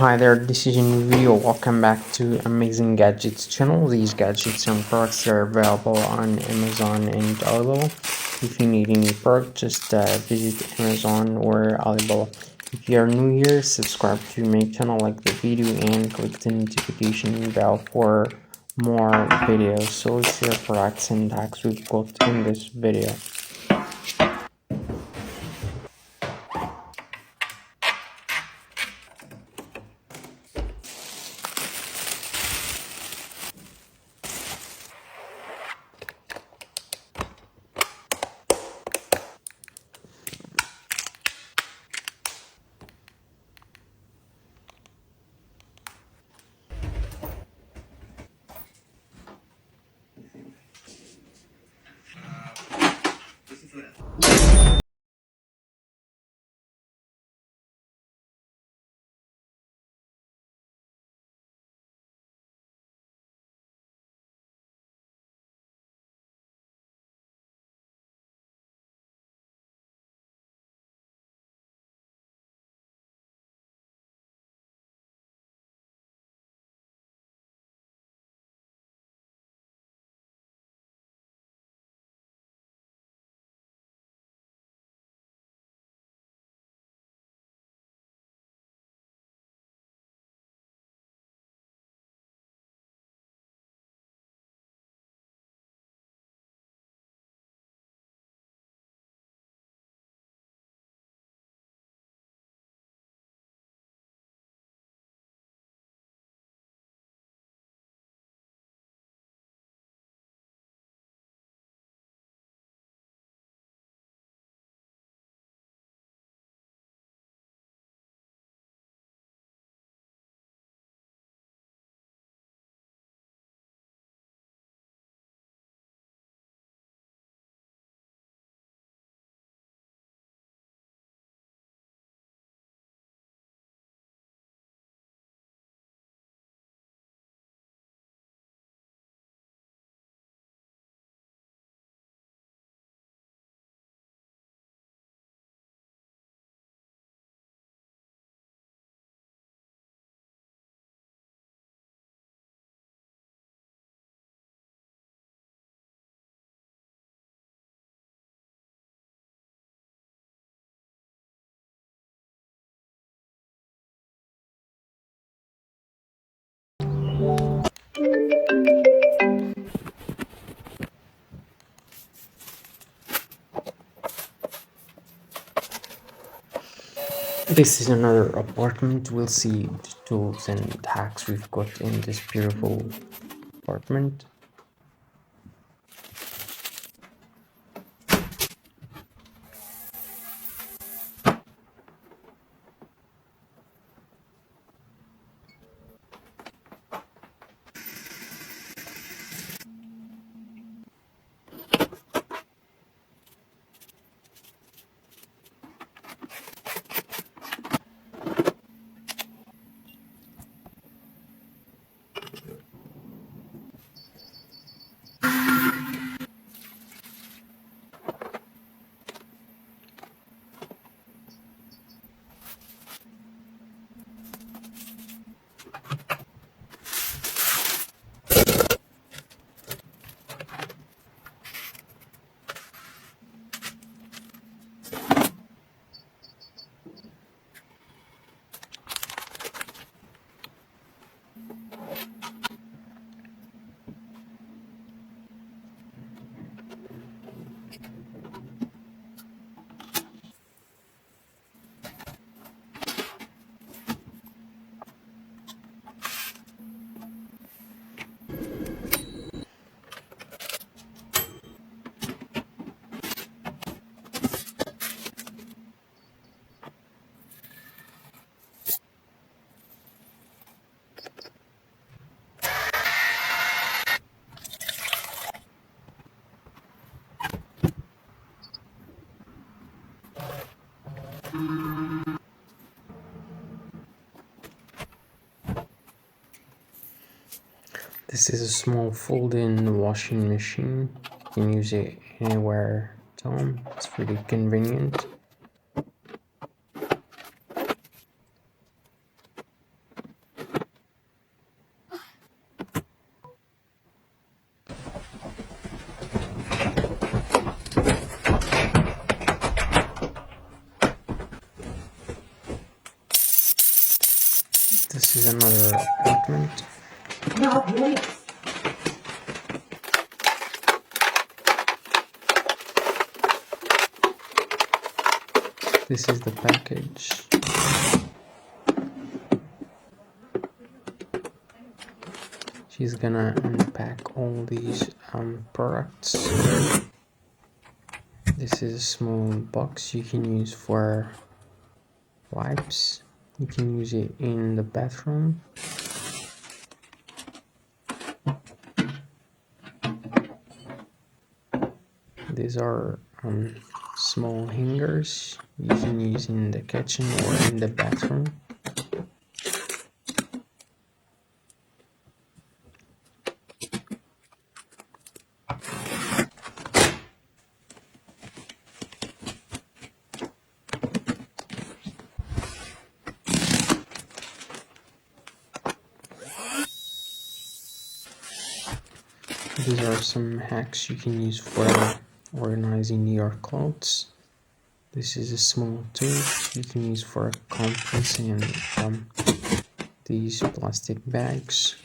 Hi there, this is a new video. Welcome back to Amazing Gadgets channel. These gadgets and products are available on Amazon and Alibaba. If you need any product, just visit Amazon or Alibaba. If you are new here, subscribe to my channel, like the video, and click the notification bell for more videos. So let's see the products and hacks we've got in this video. This is another apartment. We'll see the tools and hacks we've got in this beautiful apartment. This is a small fold-in washing machine. You can use it anywhere at home. It's pretty convenient. This is another apartment. This is the package. She's gonna unpack all these products. This is a small box you can use for wipes. You can use it in the bathroom. These are small hangers you can use in the kitchen or in the bathroom. These are some hacks you can use for organizing your clothes. This is a small tool you can use for compressing these plastic bags.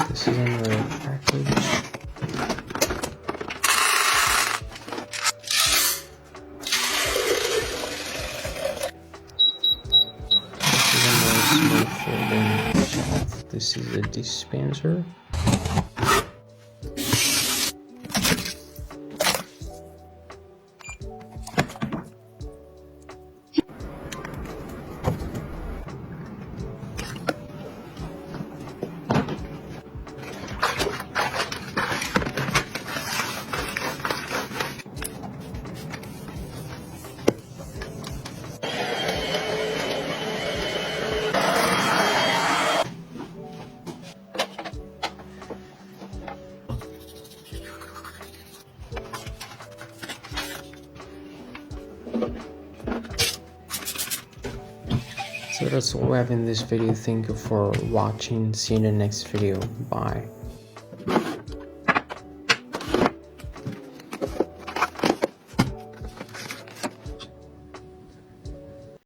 This is another package. This is another small folding shelf. This is a dispenser. So that's all we have in this video. Thank you for watching. See you in the next video. Bye.